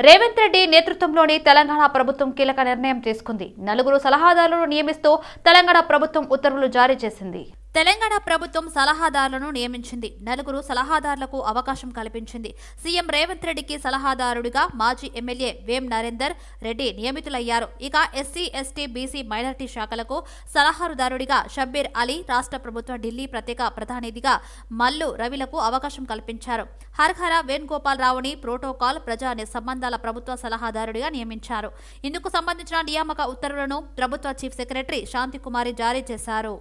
రేవంత్ రెడ్డి నేతృత్వంలోని తెలంగాణ ప్రభుత్వం కీలక నిర్ణయం తీసుకుంది. 4 సలహాదారులను నియమిస్తూ తెలంగాణ ప్రభుత్వం ఉత్తర్వులు జారీ చేసింది. తెలంగాణ ప్రభుత్వం సలహాదారులను నియమించింది. 4 సలహాదారులకు అవకాశం కల్పించింది. సీఎం రేవంత్ రెడ్డికి సలహాదారుడిగా మాజీ ఎమ్మెల్యే వేం నరేందర్ రెడ్డి నియమితులయ్యారు. ఇక ఎస్సీ, ఎస్టీ, బీసీ, మైనారిటీ శాఖలకు సలహాదారుడిగా షబ్బీర్ అలీ, రాష్ట్ర ప్రభుత్వ ఢిల్లీ ప్రత్యేక ప్రతినిధిగా మల్లు రవిలకు అవకాశం కల్పించారు. హర్హర వేణుగోపాల్ రావుని ప్రోటోకాల్ ప్రజా సంబంధాల ప్రభుత్వ సలహాదారుడిగా నియమించారు. ఇందుకు సంబంధించిన నియామక ఉత్తర్వులను ప్రభుత్వ చీఫ్ సెక్రటరీ శాంతికుమారి జారీ చేశారు.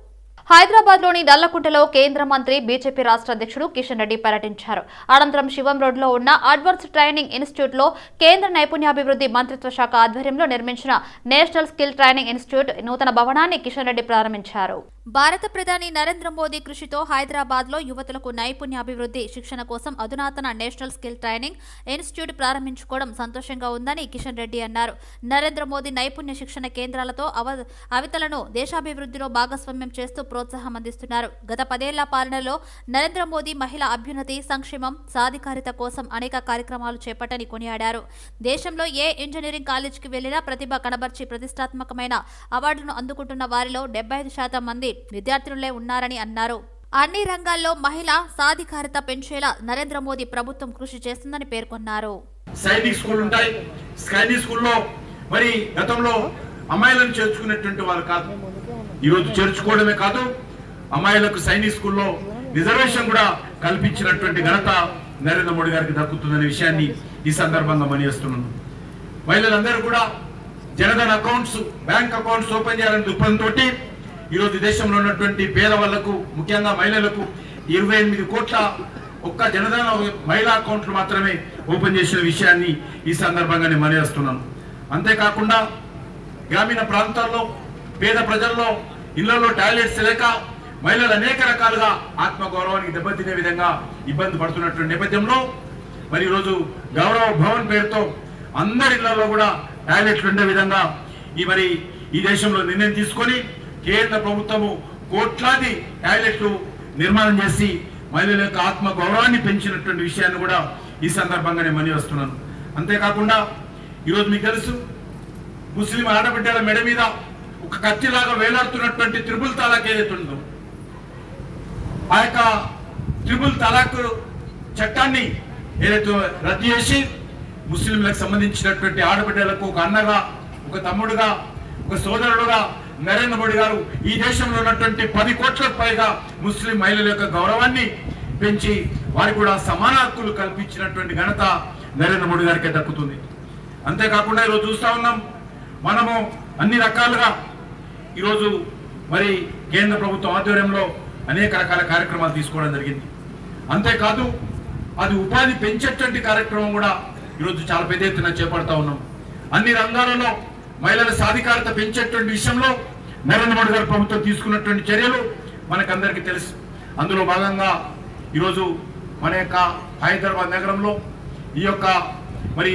హైదరాబాద్లోని నల్లకుంటలో కేంద్ర మంత్రి బీజేపీ రాష్ట్ర అధ్యక్షుడు కిషన్ రెడ్డి పర్యటించారు. అనంతరం శివం రోడ్లో ఉన్న అడ్వాన్స్డ్ ట్రైనింగ్ ఇన్స్టిట్యూట్లో కేంద్ర నైపుణ్యాభివృద్ధి మంత్రిత్వ శాఖ ఆధ్వర్యంలో నిర్మించిన నేషనల్ స్కిల్ ట్రైనింగ్ ఇన్స్టిట్యూట్ నూతన భవనాన్ని కిషన్ రెడ్డి ప్రారంభించారు. భారత ప్రధాని నరేంద్ర మోదీ కృషితో హైదరాబాద్లో యువతులకు నైపుణ్యాభివృద్ధి శిక్షణ కోసం అధునాతన నేషనల్ స్కిల్ ట్రైనింగ్ ఇన్స్టిట్యూట్ ప్రారంభించుకోవడం సంతోషంగా ఉందని కిషన్ రెడ్డి అన్నారు. నరేంద్ర మోదీ నైపుణ్య శిక్షణ కేంద్రాలతో అవితలను దేశాభివృద్ధిలో భాగస్వామ్యం చేస్తూ ప్రోత్సాహం అందిస్తున్నారు. గత 10 ఏళ్ల పాలనలో నరేంద్ర మోదీ మహిళా అభ్యున్నతి, సంక్షేమం, సాధికారిత కోసం అనేక కార్యక్రమాలు చేపట్టని కొనియాడారు. దేశంలో ఏ ఇంజనీరింగ్ కాలేజీకి వెళ్లినా ప్రతిభ కనబర్చి ప్రతిష్టాత్మకమైన అవార్డులను అందుకుంటున్న వారిలో 75% మంది విద్యార్థులే ఉన్నారని అన్నారు. అన్ని రంగాల్లో మహిళా సాధికారిత పెంచేలా నరేంద్ర మోదీ ప్రభుత్వం కృషి చేస్తుందని పేర్కొన్నారు. సైనిక్ స్కూల్ ఉంటాయి. సైనిక్ స్కూల్లో మరి గతంలో అమ్మాయిలను చేర్చుకునేటువంటి వాళ్ళు కాదు. ఈరోజు చేర్చుకోవడమే కాదు, అమ్మాయిలకు సైనిక్ స్కూల్లో రిజర్వేషన్ కూడా కల్పించినటువంటి ఘనత నరేంద్ర మోడీ గారికి దక్కుతుందనే విషయాన్ని ఈ సందర్భంగా మనిస్తున్నాను. మహిళలందరూ కూడా Jan Dhan accounts, bank accounts open చేయాలనే దృక్పథంతో ఈరోజు దేశంలో ఉన్నటువంటి పేద వాళ్లకు, ముఖ్యంగా మహిళలకు 28 కోట్ల ఒక్క జనధన మహిళా అకౌంట్లు మాత్రమే ఓపెన్ చేసిన విషయాన్ని ఈ సందర్భంగా నేను మనిస్తున్నాను. అంతేకాకుండా గ్రామీణ ప్రాంతాల్లో పేద ప్రజల్లో ఇళ్లలో టాయిలెట్స్ లేక మహిళలు అనేక రకాలుగా ఆత్మగౌరవానికి దెబ్బతినే విధంగా ఇబ్బంది పడుతున్నటువంటి నేపథ్యంలో మరి ఈరోజు గౌరవ భవన్ పేరుతో అందరి ఇళ్లలో కూడా టాయిలెట్లు ఉండే విధంగా ఈ దేశంలో నిర్ణయం తీసుకొని కేంద్ర ప్రభుత్వము కోట్లాది టాయిలెట్లు నిర్మాణం చేసి మహిళల యొక్క ఆత్మ గౌరవాన్ని పెంచినటువంటి విషయాన్ని కూడా ఈ సందర్భంగా నేను మనిస్తున్నాను. అంతేకాకుండా ఈరోజు మీకు తెలుసు, ముస్లిం ఆడబిడ్డల మెడ మీద ఒక కత్తిలాగా వేలాడుతున్నటువంటి త్రిపుల్ తలాక్ ఏదైతే ఉందో, ఆ యొక్క త్రిపుల్ తలాక్ చట్టాన్ని ఏదైతే రద్దు చేసి ముస్లింలకు సంబంధించినటువంటి ఆడబిడ్డలకు ఒక అన్నగా, ఒక తమ్ముడుగా, ఒక సోదరుడుగా నరేంద్ర మోడీ గారు ఈ దేశంలో ఉన్నటువంటి 10 కోట్లకు పైగా ముస్లిం మహిళల యొక్క గౌరవాన్ని పెంచి వారికి కూడా సమాన హక్కులు కల్పించినటువంటి ఘనత నరేంద్ర మోడీ గారికి దక్కుతుంది. అంతేకాకుండా ఈరోజు చూస్తా ఉన్నాం, మనము అన్ని రకాలుగా ఈరోజు మరి కేంద్ర ప్రభుత్వం ఆధ్వర్యంలో అనేక రకాల కార్యక్రమాలు తీసుకోవడం జరిగింది. అంతేకాదు అది ఉపాధి పెంచేటువంటి కార్యక్రమం కూడా ఈరోజు చాలా పెద్ద ఎత్తున చేపడతా ఉన్నాం. అన్ని రంగాలలో మహిళల సాధికారత పెంచేటువంటి విషయంలో నరేంద్ర మోడీ గారి ప్రభుత్వం తీసుకున్నటువంటి చర్యలు మనకందరికీ తెలుసు. అందులో భాగంగా ఈరోజు మన యొక్క హైదరాబాద్ నగరంలో ఈ యొక్క మరి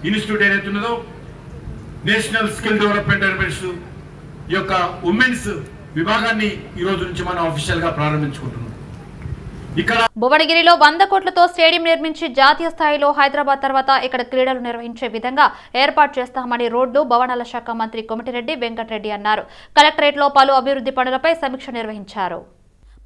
ఇన్స్టిట్యూట్ ఏదైతే ఉన్నదో నేషనల్ స్కిల్ డెవలప్మెంట్ ఇన్స్టిట్యూట్ ఈ యొక్క ఉమెన్స్ విభాగాన్ని ఈ రోజు నుంచి మనం అఫీషియల్ గా ప్రారంభించుకుంటున్నాం. ఇక్కడ భువనగిరిలో 100 కోట్లతో స్టేడియం నిర్మించి జాతీయ స్థాయిలో హైదరాబాద్ తర్వాత ఇక్కడ క్రీడలు నిర్వహించే విధంగా ఏర్పాటు చేస్తామని రోడ్లు, భవనాల శాఖ మంత్రి కోమటిరెడ్డి వెంకటరెడ్డి అన్నారు. కలెక్టరేట్లో పలు అభివృద్ధి పనులపై సమీక్ష నిర్వహించారు.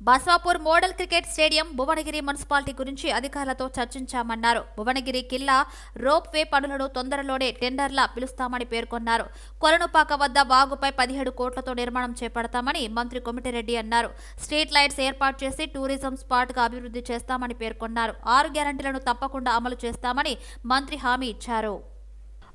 Baswapur model cricket stadium, Bhuvanagiri municipality గురించి అధికారులతో చర్చించామన్నారు. భువనగిరి కిల్లా రోప్ వే పనులను తొందరలోనే టెండర్లా పిలుస్తామని పేర్కొన్నారు. కొలనుపాక వద్ద వాగుపై 17 కోట్లతో నిర్మాణం చేపడతామని మంత్రి కోమటిరెడ్డి అన్నారు. స్ట్రీట్ లైట్స్ ఏర్పాటు చేసి టూరిజం స్పాట్ గా అభివృద్ధి చేస్తామని పేర్కొన్నారు. 6 గ్యారంటీలను తప్పకుండా అమలు చేస్తామని మంత్రి హామీ ఇచ్చారు.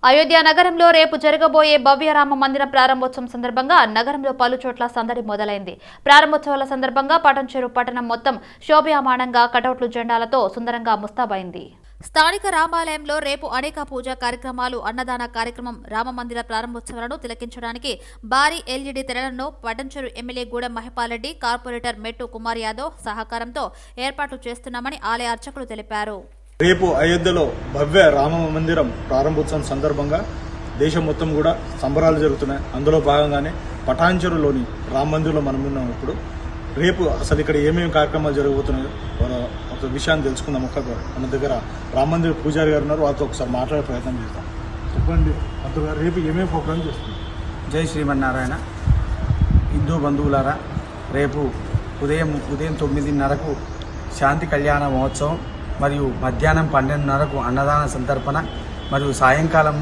అయోధ్య నగరంలో రేపు జరగబోయే భవ్య రామ మందిరం ప్రారంభోత్సవం సందర్భంగా నగరంలో పలు చోట్ల సందడి మొదలైంది. ప్రారంభోత్సవాల సందర్భంగా పటంచెరు పట్టణం మొత్తం శోభాయమానంగా కటౌట్లు, జెండాలతో సుందరంగా ముస్తాబైంది. స్థానిక రామాలయంలో రేపు అనేక పూజా కార్యక్రమాలు, అన్నదాన కార్యక్రమం, రామమందిర ప్రారంభోత్సవాలను తిలకించడానికి భారీ ఎల్ఈడీ తెరలను పటంచెరు ఎమ్మెల్యే గూడెం మహిపాల్ రెడ్డి, కార్పొరేటర్ మెట్టు కుమార్ యాదవ్ సహకారంతో ఏర్పాట్లు చేస్తున్నామని ఆలయ అర్చకులు తెలిపారు. రేపు అయోధ్యలో భవ్య రామ మందిరం ప్రారంభోత్సవం సందర్భంగా దేశం మొత్తం కూడా సంబరాలు జరుగుతున్నాయి. అందులో భాగంగానే పటాన్చెరులోని రామ మందిరంలో మనం ఉన్నాం. ఇప్పుడు రేపు అసలు ఇక్కడ ఏమేమి కార్యక్రమాలు జరగబోతున్నాయో విషయాన్ని తెలుసుకుందాం. మన దగ్గర రామ మందిర పూజారి గారు ఉన్నారు, వారితో ఒకసారి మాట్లాడే ప్రయత్నం చేద్దాం. చెప్పండి పంతులు గారు, రేపు ఏమేమి ప్రోగ్రామ్ చేస్తుంది? జై శ్రీమన్నారాయణ. హిందూ బంధువులారా, రేపు ఉదయం 9:30కు శాంతి కళ్యాణ మహోత్సవం మరియు మధ్యాహ్నం 12:30కు అన్నదాన సంతర్పణ మరియు సాయంకాలం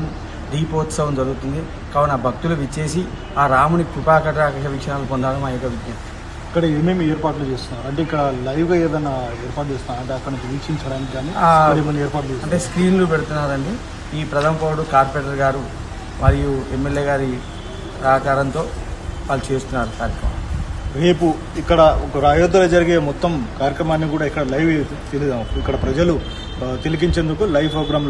దీపోత్సవం జరుగుతుంది. కావున భక్తులు విచ్చేసి ఆ రాముని కృపాకటాక్ష వీక్షణాలు పొందాలని మా యొక్క విజ్ఞప్తి. ఇక్కడ ఏమేమి ఏర్పాట్లు చేస్తున్నారు అంటే ఇక్కడ లైవ్గా ఏదైనా ఏర్పాటు చేస్తున్నారు అంటే అక్కడ నుంచి వీక్షించడానికి కానీ ఏమైనా ఏర్పాట్లు అంటే స్క్రీన్లు పెడుతున్నారండి. ఈ ప్రథమ పౌరుడు కార్పొరేటర్ గారు మరియు ఎమ్మెల్యే గారి సహకారంతో వాళ్ళు చేస్తున్నారు కార్యక్రమం. రేపు ఇక్కడ ఒక అయోధ్యలో జరిగే మొత్తం కార్యక్రమాన్ని కూడా ఇక్కడ లైవ్ తెలియదాం. ఇక్కడ ప్రజలు తిలకించేందుకు లైవ్ ప్రోగ్రామ్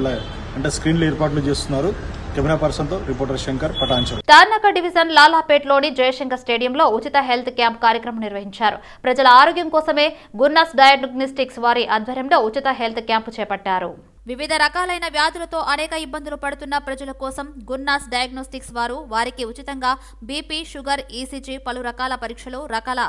అంటే స్క్రీన్లు ఏర్పాట్లు చేస్తున్నారు. కెమెరా పర్సన్ తో రిపోర్టర్ శంకర్, పటాన్చెరు. తార్నాక డివిజన్ లాలాపేట్లోని జయశంకర్ స్టేడియంలో ఉచిత హెల్త్ క్యాంప్ కార్యక్రమం నిర్వహించారు. ప్రజల ఆరోగ్యం కోసమే గున్నాస్ డయాగ్నోస్టిక్స్ వారి ఆధ్వర్యంలో ఉచిత హెల్త్ క్యాంపు చేపట్టారు. వివిధ రకాలైన వ్యాధులతో అనేక ఇబ్బందులు పడుతున్న ప్రజల కోసం గున్నాస్ డయాగ్నోస్టిక్స్ వారికి ఉచితంగా బీపీ, షుగర్, ఈసీజీ, పలు రకాల పరీక్షలు, రకాల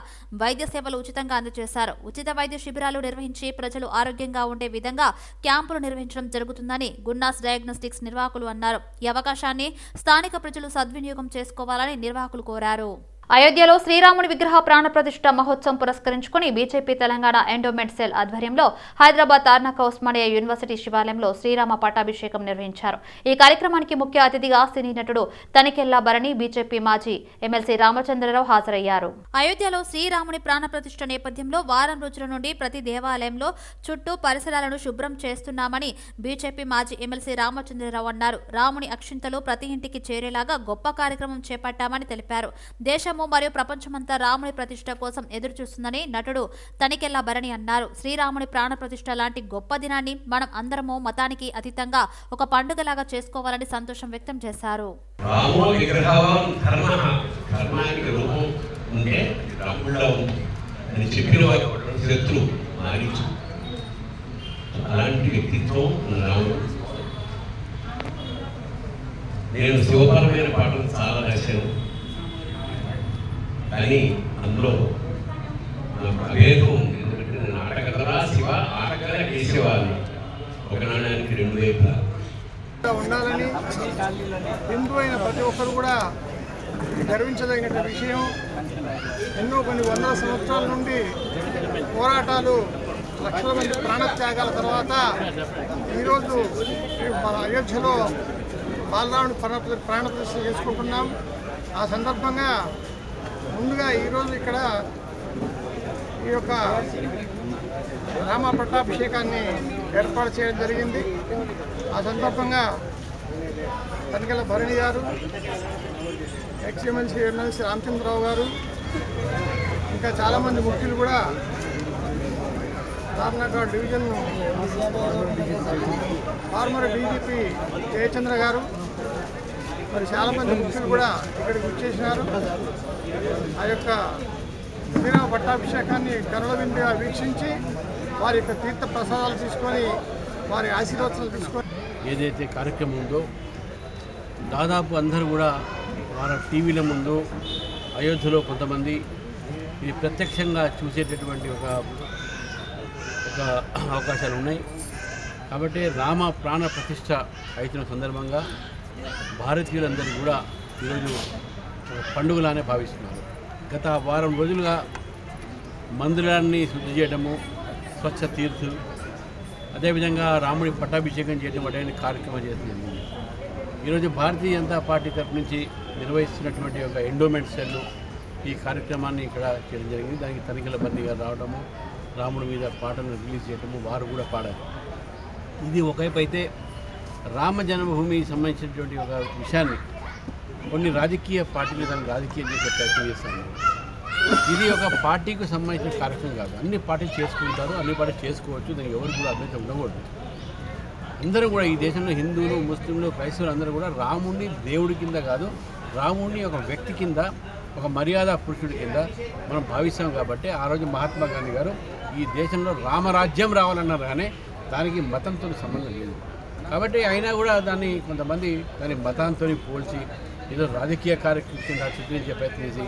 వైద్య సేవలు ఉచితంగా అందజేశారు. ఉచిత వైద్య శిబిరాలు నిర్వహించి ప్రజలు ఆరోగ్యంగా ఉండే విధంగా క్యాంపులు నిర్వహించడం జరుగుతుందని గున్నాస్ డయాగ్నోస్టిక్స్ నిర్వాహకులు అన్నారు. ఈ అవకాశాన్ని స్థానిక ప్రజలు సద్వినియోగం చేసుకోవాలని నిర్వాహకులు కోరారు. అయోధ్యలో శ్రీరాముని విగ్రహ ప్రాణ ప్రతిష్ఠ మహోత్సవం పురస్కరించుకుని బీజేపీ తెలంగాణ ఎండోమెంట్ సెల్ ఆధ్వర్యంలో హైదరాబాద్ తార్నాక ఉస్మానియా యూనివర్సిటీ శివాలయంలో శ్రీరామ పట్టాభిషేకం నిర్వహించారు. ఈ కార్యక్రమానికి ముఖ్య అతిథిగా సినీ నటుడు తనికెళ్ల భరణి, బీజేపీ మాజీ ఎమ్మెల్సీ రామచంద్రరావు హాజరయ్యారు. అయోధ్యలో శ్రీరాముని ప్రాణ ప్రతిష్ఠ నేపథ్యంలో వారం రోజుల నుండి ప్రతి దేవాలయంలో చుట్టూ పరిసరాలను శుభ్రం చేస్తున్నామని బీజేపీ మాజీ ఎమ్మెల్సీ రామచంద్రరావు అన్నారు. రాముని అక్షింతలు ప్రతి ఇంటికి చేరేలాగా గొప్ప కార్యక్రమం చేపట్టామని తెలిపారు. దేశం మరియు ప్రపంచమంతా రాముని ప్రతిష్ఠ కోసం ఎదురు చూస్తుందని నటుడు తనికెళ్ల భరణి అన్నారు. శ్రీరాముని ప్రాణ ప్రతిష్ఠ లాంటి గొప్ప దినాన్ని మనం అందరము మతానికి అతీతంగా ఒక పండుగలాగా చేసుకోవాలని సంతోషం వ్యక్తం చేశారు. నేను శివపరమైన పాటలు చాలా రాశాను, కానీ అందులో నాకు అభేదం ఉంది. ఎందుకంటే నేను ఆటగలరా శివ, ఆటగల కేసేవాళ్ళు, ఒక నాణ్యానికి 2 వైపులా ఉండాలని హిందూ అయిన ప్రతి ఒక్కరు కూడా గర్వించదగిన విషయం. కొన్ని వందల సంవత్సరాల నుండి పోరాటాలు, లక్షల మంది ప్రాణత్యాగాల తర్వాత ఈరోజు మన అయోధ్యలో బాలరాముని ప్రాణ ప్రతిష్ఠ చేసుకుంటున్నాం. ఆ సందర్భంగా ముందుగా ఈరోజు ఇక్కడ ఈ యొక్క రామ పట్టాభిషేకాన్ని ఏర్పాటు చేయడం జరిగింది. ఆ సందర్భంగా తనికెళ్ల భరణి గారు, ఎమ్మెల్సీ రామచంద్రరావు గారు, ఇంకా చాలామంది ముఖ్యులు కూడా, Tarnaka division farmer DGP Jayachandra గారు, మరి చాలామంది ముఖ్యులు కూడా ఇక్కడికి వచ్చేసినారు. ఆ యొక్క శ్రీరామ పట్టాభిషేకాన్ని కనుల విందుగా వీక్షించి వారి యొక్క తీర్థ ప్రసాదాలు తీసుకొని వారి ఆశీర్వాదాలు తీసుకొని ఏదైతే కార్యక్రమం ఉందో దాదాపు అందరూ కూడా వారి టీవీల ముందు అయోధ్యలో కొంతమంది ఇది ప్రత్యక్షంగా చూసేటటువంటి ఒక అవకాశాలు ఉన్నాయి. కాబట్టి రామ ప్రాణ ప్రతిష్ఠ అయిన సందర్భంగా భారతీయులందరూ కూడా ఈరోజు పండుగలానే భావిస్తున్నారు. గత వారం రోజులుగా మందిరాన్ని శుద్ధి చేయడము, స్వచ్ఛ తీర్థులు, అదేవిధంగా రాముడి పట్టాభిషేకం చేయడం వంటి కార్యక్రమం చేస్తుంది. ఈరోజు భారతీయ జనతా పార్టీ తరఫు నుంచి నిర్వహిస్తున్నటువంటి ఒక ఎండోమెంట్ సెల్ ఈ కార్యక్రమాన్ని ఇక్కడ చేయడం జరిగింది. దానికి తనికెళ్ల భరణి గారు రావడము, రాముడి మీద పాటలను రిలీజ్ చేయడము, వారు కూడా పాడారు. ఇది ఒకవైపు అయితే రామ జన్మభూమికి సంబంధించినటువంటి ఒక విషయాన్ని కొన్ని రాజకీయ పార్టీలు దాన్ని రాజకీయం చేసే ప్రయత్నం చేస్తాను. ఇది ఒక పార్టీకి సంబంధించిన కార్యక్రమం కాదు. అన్ని పార్టీలు చేసుకుంటారు, అన్ని పార్టీలు చేసుకోవచ్చు, దానికి ఎవరికి కూడా అభ్యంతరం ఉండకూడదు. అందరూ కూడా ఈ దేశంలో హిందువులు, ముస్లింలు, క్రైస్తవులు అందరూ కూడా రాముడిని దేవుడి కింద కాదు, రాముడిని ఒక వ్యక్తి కింద, ఒక మర్యాద పురుషుడి కింద మనం భావిస్తాం. కాబట్టి ఆ రోజు మహాత్మా గాంధీ గారు ఈ దేశంలో రామరాజ్యం రావాలన్నారు, కానీ దానికి మతంతో సంబంధం లేదు. కాబట్టి అయినా కూడా కొంతమంది దాని మతంతో పోల్చి ఏదో రాజకీయ కార్యక్రమం కింద చిత్రించే ప్రయత్నం చేసి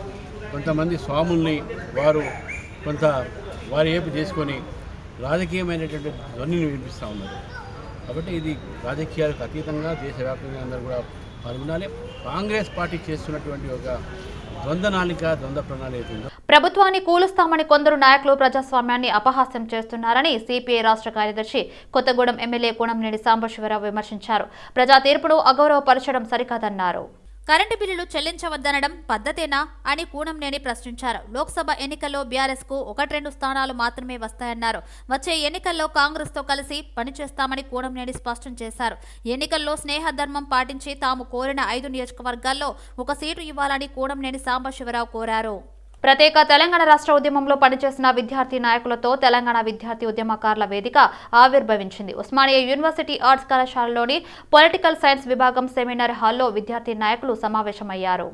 కొంతమంది స్వాముల్ని వారి ఏపు చేసుకొని రాజకీయమైనటువంటి ధ్వనిని వినిపిస్తూ ఉన్నారు. కాబట్టి ఇది రాజకీయాలకు అతీతంగా దేశవ్యాప్తంగా అందరూ కూడా పాల్గొనాలి. కాంగ్రెస్ పార్టీ చేస్తున్నటువంటి ఒక ద్వంద్వ ప్రణాళిక ప్రభుత్వాన్ని కూలుస్తామని కొందరు నాయకులు ప్రజాస్వామ్యాన్ని అపహాస్యం చేస్తున్నారని సిపిఐ రాష్ట్ర కార్యదర్శి కొత్తగూడెం ఎమ్మెల్యే కూనంనేని సాంబశివరావు విమర్శించారు. ప్రజా తీర్పును అగౌరవపరచడం సరికాదన్నారు. కరెంటు బిల్లులు చెల్లించవద్దనడం పద్ధతేనా అని కూనంనేని ప్రశ్నించారు. లోక్సభ ఎన్నికల్లో బీఆర్ఎస్ కు 1-2 స్థానాలు మాత్రమే వస్తాయన్నారు. వచ్చే ఎన్నికల్లో కాంగ్రెస్ తో కలిసి పనిచేస్తామని కూనంనేని స్పష్టం చేశారు. ఎన్నికల్లో స్నేహధర్మం పాటించి తాము కోరిన 5 నియోజకవర్గాల్లో 1 సీటు ఇవ్వాలని కూనంనేని సాంబశివరావు కోరారు. ప్రత్యేక తెలంగాణ రాష్ట్ర ఉద్యమంలో పనిచేసిన విద్యార్థి నాయకులతో తెలంగాణ విద్యార్థి ఉద్యమకారుల వేదిక ఆవిర్భవించింది. ఉస్మానియా యూనివర్సిటీ ఆర్ట్స్ కళాశాలలోని పొలిటికల్ సైన్స్ విభాగం సెమినార్ హాల్లో విద్యార్థి నాయకులు సమావేశమయ్యారు.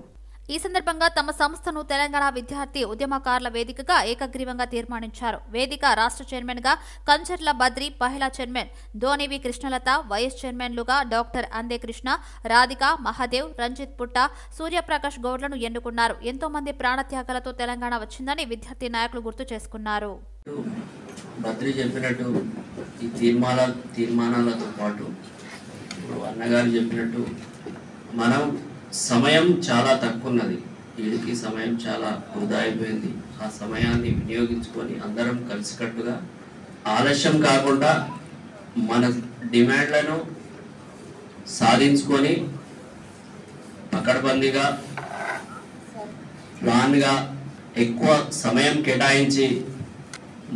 ఈ సందర్భంగా తమ సంస్థను తెలంగాణ విద్యార్థి ఉద్యమకారుల వేదికగా ఏకగ్రీవంగా తీర్మానించారు. వేదిక రాష్ట్ర చైర్మన్ గా కంచర్ల బద్రి, మహిళా చైర్మన్ దోనివి కృష్ణలత, వైస్ చైర్మన్లుగా డాక్టర్ అందే కృష్ణ, రాధిక, మహాదేవ్, రంజిత్ పుట్ట, సూర్యప్రకాష్ గౌడ్లను ఎన్నుకున్నారు. ఎంతో మంది ప్రాణత్యాగాలతో తెలంగాణ వచ్చిందని విద్యార్థి నాయకులు గుర్తు చేసుకున్నారు. బద్రి చెప్పినట్టు ఈ తీర్మానాలతో పాటు ఇప్పుడు అన్నగారు చెప్పినట్టు మనం సమయం చాలా తక్కువ ఉన్నది. వీడికి సమయం చాలా వృధా అయిపోయింది. ఆ సమయాన్ని వినియోగించుకొని అందరం కలిసికట్టుగా ఆలస్యం కాకుండా మన డిమాండ్లను సాధించుకొని పకడ్బందీగా ప్లాన్గా ఎక్కువ సమయం కేటాయించి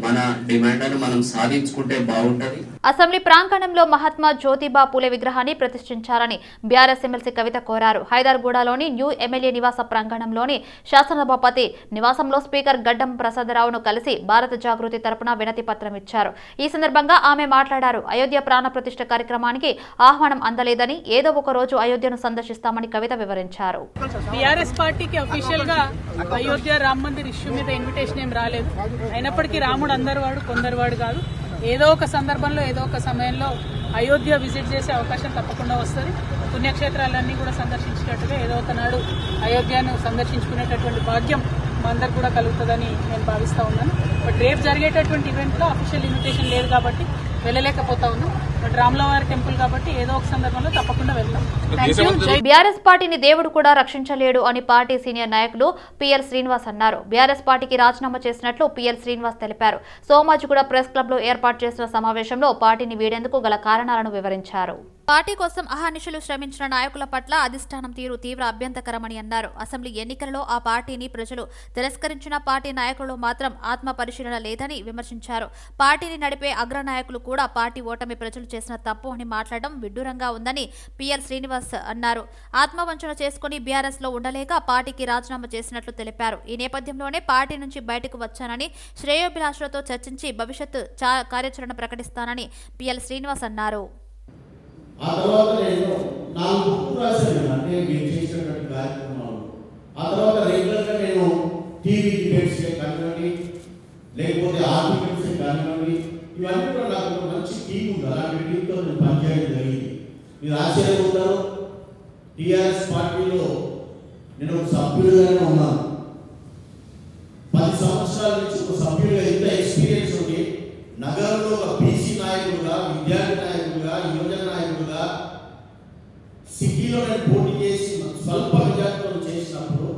మన డిమాండ్లను మనం సాధించుకుంటే బాగుంటుంది. అసెంబ్లీ ప్రాంగణంలో మహాత్మా జ్యోతిబా పూలే విగ్రహాన్ని ప్రతిష్ఠించాలని బీఆర్ఎస్ ఎమ్మెల్సీ కవిత కోరారు. హైదర్గూడలోని న్యూ ఎమ్మెల్యే నివాస ప్రాంగణంలోని శాసనసభాపతి నివాసంలో స్పీకర్ గడ్డం ప్రసాదరావును కలిసి భారత జాగృతి తరపున వినతి పత్రం ఇచ్చారు. ఈ సందర్భంగా ఆమె మాట్లాడారు. అయోధ్య ప్రాణ ప్రతిష్ఠ కార్యక్రమానికి ఆహ్వానం అందలేదని, ఏదో ఒక రోజు అయోధ్యను సందర్శిస్తామని కవిత వివరించారు. బీఆర్ఎస్ పార్టీకి అఫీషియల్ గా అయోధ్య రామ మందిర్ ఇష్యూ మీద ఇన్విటేషన్ ఏం రాలేదు. అయినప్పటికీ రాముడు అందరు వాడు కొందరు వాడు కాదు. ఏదో ఒక సందర్భంలో ఏదో ఒక సమయంలో అయోధ్య విజిట్ చేసే అవకాశం తప్పకుండా వస్తుంది. పుణ్యక్షేత్రాలన్నీ కూడా సందర్శించేటట్టుగా ఏదో ఒకనాడు అయోధ్యను సందర్శించుకునేటటువంటి భాగ్యం మా అందరికి కూడా కలుగుతుందని నేను భావిస్తూ ఉన్నాను. బట్ రేపు జరిగేటటువంటి ఈవెంట్లో అఫీషియల్ ఇన్విటేషన్ లేదు కాబట్టి వెళ్ళలేకపోతా ఉన్నాం. బట్ రాములవారి టెంపుల్ కాబట్టి ఏదో ఒక సందర్భంలో తప్పకుండా వెళ్తాం. బీఆర్ఎస్ పార్టీని దేవుడు కూడా రక్షించలేడు అని పార్టీ సీనియర్ నాయకులు పిఎల్ శ్రీనివాస్ అన్నారు. బీఆర్ఎస్ పార్టీకి రాజీనామా చేసినట్లు పిఎల్ శ్రీనివాస్ తెలిపారు. సోమాజిగూడ ప్రెస్ క్లబ్ లో ఏర్పాటు చేసిన సమావేశంలో పార్టీని వీడేందుకు గల కారణాలను వివరించారు. పార్టీ కోసం అహర్నిశలు శ్రమించిన నాయకుల పట్ల అధిష్టానం తీరు తీవ్ర అభ్యంతరకరమని అన్నారు. అసెంబ్లీ ఎన్నికలలో ఆ పార్టీని ప్రజలు తిరస్కరించిన పార్టీ నాయకులు మాత్రం ఆత్మ పరిశీలన లేదని విమర్శించారు. పార్టీని నడిపే అగ్రనాయకులు కూడా పార్టీ ఓటమి ప్రజలు చేసిన తప్పు అని మాట్లాడడం విడ్డూరంగా ఉందని పిఎల్ శ్రీనివాస్ అన్నారు. ఆత్మవంచన చేసుకుని బీఆర్ఎస్ లో ఉండలేక పార్టీకి రాజీనామా చేసినట్లు తెలిపారు. ఈ నేపథ్యంలోనే పార్టీ నుంచి బయటకు వచ్చానని, శ్రేయోభిలాషులతో చర్చించి భవిష్యత్తు కార్యాచరణ ప్రకటిస్తానని పిఎల్ శ్రీనివాస్ అన్నారు. ఆ తర్వాత నేను 4 బుక్లు రాశాను. అంటే మేము చేసినటువంటి కార్యక్రమాలు. ఆ తర్వాత రెగ్యులర్గా నేను టీవీ డిబేట్స్ కానివ్వండి, లేకపోతే ఆర్టికల్స్ కానివ్వండి, ఇవన్నీ కూడా నాకు ఒక మంచి టీం ఉంది. అలాంటి టీంతో నేను పనిచేయడం జరిగింది. మీరు ఆశ్చర్యపోతారు, టీఆర్ఎస్ పార్టీలో నేను ఒక సభ్యుడిగానే ఉన్నాను. 10 సంవత్సరాల నుంచి ఒక సభ్యుడిగా ఇంత ఎక్స్పీరియన్స్ ఉంది. నగరంలో ఒక బీసీ నాయకుడుగా, విద్యార్థి నాయకుడుగా, యువజన నాయకుడుగా సిటీలో నేను పోటీ చేసి స్వల్ప విద్యార్థులను చేసినప్పుడు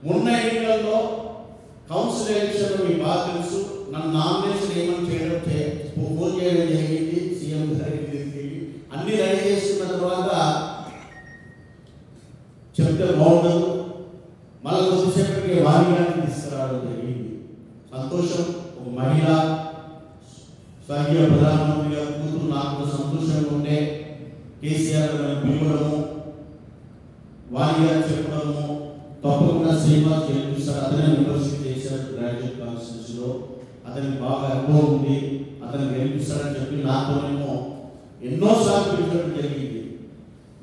మొన్న ఎన్నికల్లో కౌన్సిల్ ఎలక్షన్లో మీ బాగా తెలుసు, నన్ను నామినేషన్ ఏమని ఫోన్ చేయడం జరిగింది. సీఎం గారికి అన్ని రెడీ చేసుకున్న తర్వాత చెప్తే బాగుండదు, మళ్ళీ కొద్దిసేపటికి వారిగాన్ని తీసుకురావడం జరిగింది. సంతోషం. ఒక మహిళ స్వర్గీయ ప్రధానమంత్రి గారు కూతురు నాకు సంతోషంగా ఉంటే కేసీఆర్ గారిని పిలవడము, వారి గారు చెప్పడము, తప్పకుండా శ్రీనివాస్ గెలిపిస్తారు. అతనే యూనివర్సిటీ చేశారు గ్రాడ్యుయేట్ కాన్స్టిట్యూన్సీలో, అతనికి బాగా అనుభవం ఉంది, అతను గెలిపిస్తారని చెప్పి నాతోనేమో ఎన్నోసార్లు పిలిచడం జరిగింది.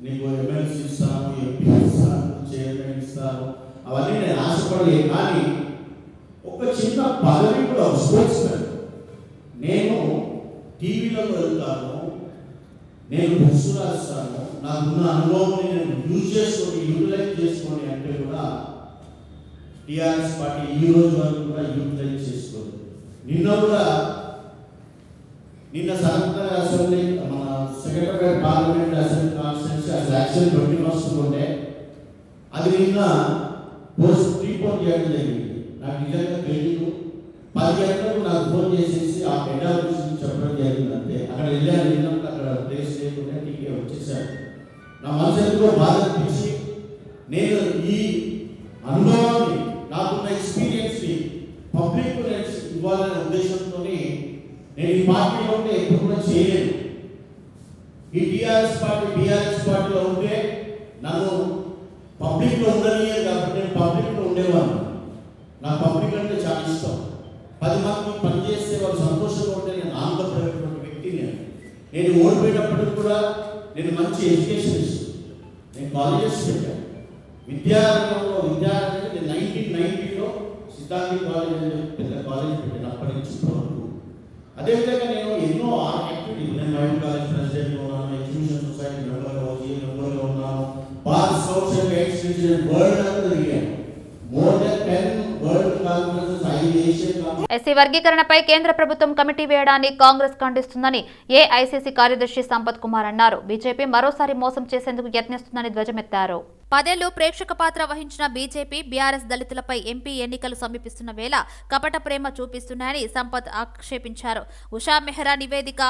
నీకు ఎమ్మెల్సీ ఇస్తాను, ఎంపీ ఇస్తాను, చైర్మన్ ఇస్తాను, అవన్నీ నేను ఆశపడలేదు. కానీ ఒక చిన్న పదవి కూడా స్పోర్ట్స్ మ్యాన్, నేను టీవీలో వెళ్తాను, నేను బుక్స్ రాస్తాను, నాకున్న అనుభవాన్ని నేను యూటిలైజ్ చేసుకొని అంటే కూడా టీఆర్ఎస్ పార్టీ ఈ రోజు వరకు కూడా యూటిలైజ్ చేసుకోలేదు. నిన్న కూడా నిన్న సనత్నగర్ అసెంబ్లీ మన సెక్రటరీ పార్లమెంట్ అసెంబ్లీ కాన్స్టిట్యూన్సీ అసలు యాక్చువల్ 21st ఉండే అది నిన్న పోస్ట్ రీపోర్ట్ చేయడం జరిగింది. నాకు నిజంగా తెలియదు. 10 గంటలకు నాకు ఫోన్ చేసేసి ఆ హెడ్ ఆఫీస్ నుంచి చెప్పడం జరిగిందంటే అక్కడ వెళ్ళినప్పుడు అక్కడ ప్లేస్ లేకుండా టీకే వచ్చేసాడు. నా మనసు ఎందుకో బాధ అనిపించి నేను ఈ అనుభవాన్ని నాకున్న ఎక్స్పీరియన్స్ని పబ్లిక్ ఇవ్వాలనే ఉద్దేశంతో నేను ఈ పార్టీలో ఉంటే ఎప్పుడు కూడా చేయలేదు. ఈ టీఆర్ఎస్ పార్టీలో ఉంటే నన్ను పబ్లిక్లో ఉండనియదు కాబట్టి నేను పబ్లిక్లో ఉండేవాడిని. నాకు పబ్లిక్ అంటే చాలా ఇష్టం. 10 మంది పనిచేస్తే వాళ్ళు సంతోషంగా ఉంటే నేను ఆనందపడేటువంటి వ్యక్తిని. నేను ఓడిపోయినప్పటికి కూడా నేను మంచి ఎడ్యుకేషన్ ఇస్తాను. నేను కాలేజెస్ పెట్టాను. విద్యారంగంలో నేను 1990లో సిద్ధాంతి కాలేజ్ అని పెద్ద కాలేజ్ పెట్టాను. అప్పటి నుంచి వరకు అదేవిధంగా నేను ఎన్నో యాక్టివిటీలు నేను మైండ్ కాలేజ్ ప్రెసిడెంట్గా ఉన్నాను, ఎగ్జిబిషన్ సొసైటీ మెంబర్గా ఉన్నాను, బార్ స్కౌట్స్ అండ్ గైడ్స్ నుంచి వరల్డ్ అంతా తిరిగాను. More than 10 world conferences, 5 Asian conference. SC వర్గీకరణపై కేంద్ర ప్రభుత్వం కమిటీ వేయడాన్ని కాంగ్రెస్ ఖండిస్తుందని ఏఐసీసీ కార్యదర్శి సంపత్ కుమార్ అన్నారు. బీజేపీ మరోసారి మోసం చేసేందుకు యత్నిస్తుందని ధ్వజమెత్తారు. 10 ఏళ్లు ప్రేక్షక పాత్ర వహించిన బీజేపీ బీఆర్ఎస్ దళితులపై ఎంపీ ఎన్నికలు సమీపిస్తున్న వేళ కపట ప్రేమ చూపిస్తున్నాయని సంపత్ ఆక్షేపించారు. ఉషా మెహ్రా నివేదిక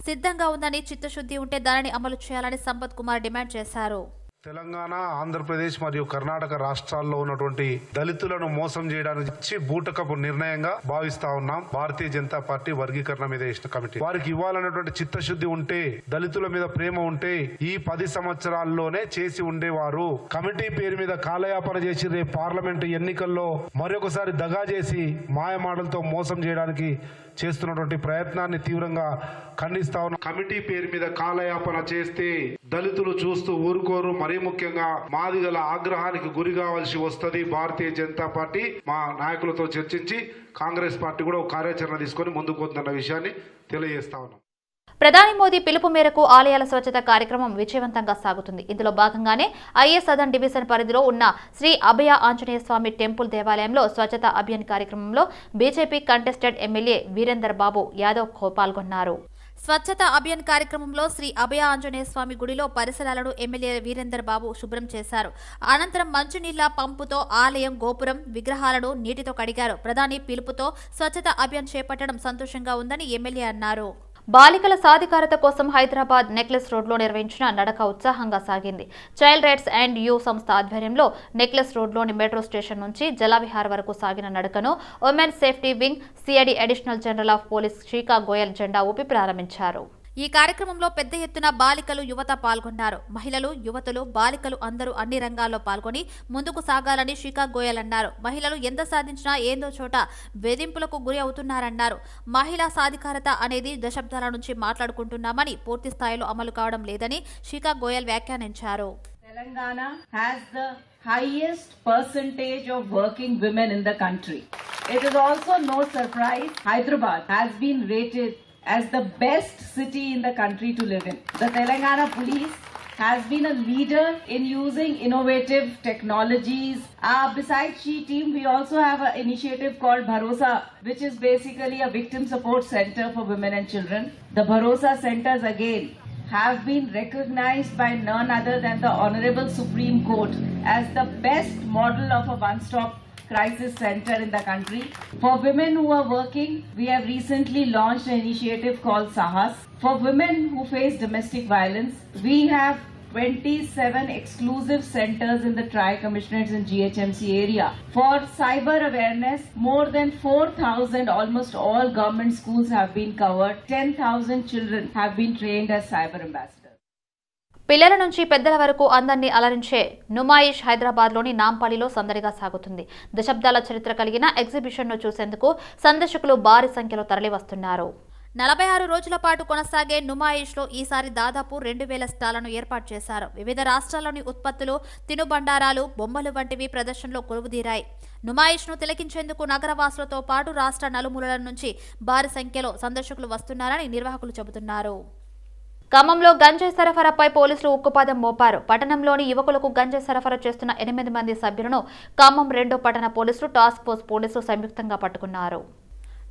సిద్ధంగా ఉందని, చిత్తశుద్ధి ఉంటే దానిని అమలు చేయాలని సంపత్ కుమార్ డిమాండ్ చేశారు. తెలంగాణ, ఆంధ్రప్రదేశ్ మరియు కర్ణాటక రాష్ట్రాల్లో ఉన్నటువంటి దళితులను మోసం చేయడానికి బూటకపు నిర్ణయంగా భావిస్తా ఉన్నాం. భారతీయ జనతా పార్టీ వర్గీకరణ మీద వేసిన కమిటీ వారికి ఇవ్వాలన్నటువంటి చిత్తశుద్ధి ఉంటే, దళితుల మీద ప్రేమ ఉంటే ఈ 10 సంవత్సరాల్లోనే చేసి ఉండేవారు. కమిటీ పేరు మీద కాలయాపన చేసి రేపు పార్లమెంటు ఎన్నికల్లో మరొకసారి దగా చేసి మాయమాటలతో మోసం చేయడానికి చేస్తున్నటువంటి ప్రయత్నాన్ని తీవ్రంగా ఖండిస్తా ఉన్నాం. కమిటీ పేరు మీద కాలయాపన చేస్తే దళితులు చూస్తూ ఊరుకోరు. మరీ ముఖ్యంగా మాదిగల ఆగ్రహానికి గురి కావాల్సి వస్తుంది. భారతీయ జనతా పార్టీ మా నాయకులతో చర్చించి కాంగ్రెస్ పార్టీ కూడా ఒక కార్యాచరణ తీసుకొని ముందుకు పోతుందన్న విషయాన్ని తెలియజేస్తా ఉన్నాం. ప్రధాని మోదీ పిలుపు మేరకు ఆలయాల స్వచ్ఛత కార్యక్రమం విజయవంతంగా సాగుతుంది. ఇందులో భాగంగానే ఐఏఎస్ సదన్ డివిజన్ పరిధిలో ఉన్న శ్రీ అభయ ఆంజనేయ స్వామి టెంపుల్ దేవాలయంలో స్వచ్ఛత అభియాన్ కార్యక్రమంలో బీజేపీ కంటెస్టెడ్ ఎమ్మెల్యే వీరేందర్ బాబు యాదవ్ పాల్గొన్నారు. స్వచ్ఛత అభియాన్ కార్యక్రమంలో శ్రీ అభయ ఆంజనేయ స్వామి గుడిలో పరిసరాలను ఎమ్మెల్యే వీరేందర్ బాబు శుభ్రం చేశారు. అనంతరం మంచినీళ్ల పంపుతో ఆలయం గోపురం, విగ్రహాలను నీటితో కడిగారు. ప్రధాని పిలుపుతో స్వచ్ఛత అభియాన్ చేపట్టడం సంతోషంగా ఉందని ఎమ్మెల్యే అన్నారు. బాలికల సాధికారత కోసం హైదరాబాద్ నెక్లెస్ రోడ్లో నిర్వహించిన నడక ఉత్సాహంగా సాగింది. చైల్డ్ రైట్స్ అండ్ యూ సంస్థ ఆధ్వర్యంలో నెక్లెస్ రోడ్లోని మెట్రో స్టేషన్ నుంచి జలవిహార్ వరకు సాగిన నడకను women safety wing CID additional general of police Shikha Goyal జెండా ఊపి ప్రారంభించారు. ఈ కార్యక్రమంలో పెద్ద ఎత్తున బాలికలు, యువత పాల్గొన్నారు. మహిళలు, యువతులు, బాలికలు అందరూ అన్ని రంగాల్లో పాల్గొని ముందుకు సాగాలని శిఖా గోయల్ అన్నారు. మహిళలు ఎంత సాధించినా ఏందో చోట వేధింపులకు గురి అవుతున్నారన్నారు. మహిళా సాధికారత అనేది దశాబ్దాల నుంచి మాట్లాడుకుంటున్నామని, పూర్తి స్థాయిలో అమలు కావడం లేదని శిఖా గోయల్ వ్యాఖ్యానించారు. Telangana has the highest percentage of working women in the country. It is also no surprise Hyderabad has been rated as the best city in the country to live in. The Telangana police has been a leader in using innovative technologies. Besides She Team, we also have an initiative called Bharosa, which is basically a victim support center for women and children. The Bharosa centers again have been recognized by none other than the Honorable Supreme Court as the best model of a one-stop crisis center in the country. For women who are working, we have recently launched an initiative called Sahas. For women who face domestic violence, we have 27 exclusive centers in the Tri-Commissioners and GHMC area. For cyber awareness, more than 4,000, almost all government schools have been covered. 10,000 children have been trained as cyber ambassadors. పిల్లల నుంచి పెద్దల వరకు అందరినీ అలరించే నుమాయిష్ హైదరాబాద్లోని నాంపల్లిలో సందడిగా సాగుతుంది. దశాబ్దాల చరిత్ర కలిగిన ఎగ్జిబిషన్ను చూసేందుకు సందర్శకులు భారీ సంఖ్యలో తరలివస్తున్నారు. 46 రోజుల పాటు కొనసాగే నుమాయిష్లో ఈసారి దాదాపు 2000 స్టాళ్లను ఏర్పాటు చేశారు. వివిధ రాష్ట్రాల్లోని ఉత్పత్తులు, తినుబండారాలు, బొమ్మలు వంటివి ప్రదర్శనలో కొలువుదీరాయి. నుమాయిష్ను తిలకించేందుకు నగరవాసులతో పాటు రాష్ట్ర నలుమూలల నుంచి భారీ సంఖ్యలో సందర్శకులు వస్తున్నారని నిర్వాహకులు చెబుతున్నారు. ఖమ్మంలో గంజాయి సరఫరాపై పోలీసులు ఉక్కుపాదం మోపారు. పట్టణంలోని యువకులకు గంజాయి సరఫరా చేస్తున్న 8 మంది సభ్యులను ఖమ్మం 2వ పట్టణ పోలీసులు టాస్క్ ఫోర్స్ పోలీసులు సంయుక్తంగా పట్టుకున్నారు.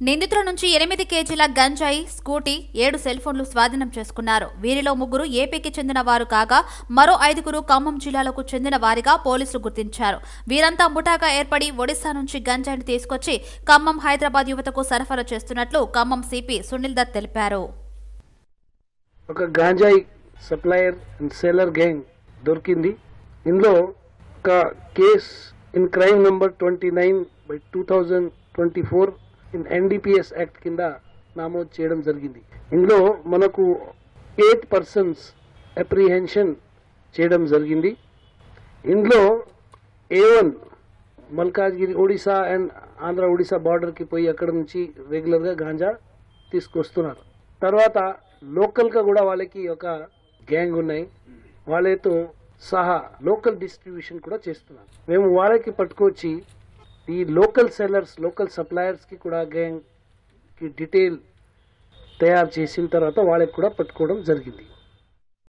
నిందితుల నుంచి 8 కేజీల గంజాయి, స్కూటీ, 7 సెల్ ఫోన్లు స్వాధీనం చేసుకున్నారు. వీరిలో 3 ఏపీకి చెందిన వారు కాగా మరో 5 ఖమ్మం జిల్లాలకు చెందిన వారిగా పోలీసులు గుర్తించారు. వీరంతా ముఠాగా ఏర్పడి ఒడిశా నుంచి గంజాయిని తీసుకొచ్చి ఖమ్మం, హైదరాబాద్ యువతకు సరఫరా చేస్తున్నట్లు ఖమ్మం సిపి సునీల్ దత్ తెలిపారు. ఒక గంజాయి సప్లయర్ అండ్ సెల్లర్ గ్యాంగ్ దొరికింది. ఇందులో ఒక case in crime number 29/2024 in NDPS act కింద నమోదు చేయడం జరిగింది. ఇందులో మనకు 8 persons అప్రిహెన్షన్ చేయడం జరిగింది. ఇందులో A1 మల్కాజ్గిరి ఒడిశా అండ్ ఆంధ్ర ఒడిశా బార్డర్కి పోయి అక్కడ నుంచి రెగ్యులర్గా గాంజా తీసుకొస్తున్నారు. తర్వాత లోకల్గా కూడా వాళ్ళకి ఒక గ్యాంగ్ ఉన్నాయి. వాళ్ళతో సహా లోకల్ డిస్ట్రిబ్యూషన్ కూడా చేస్తున్నారు. మేము వాళ్ళకి పట్టుకొచ్చి ఈ లోకల్ సెల్లర్స్, లోకల్ సప్లయర్స్కి కూడా గ్యాంగ్కి డీటెయిల్ తయారు చేసిన తర్వాత వాళ్ళకి కూడా పట్టుకోవడం జరిగింది.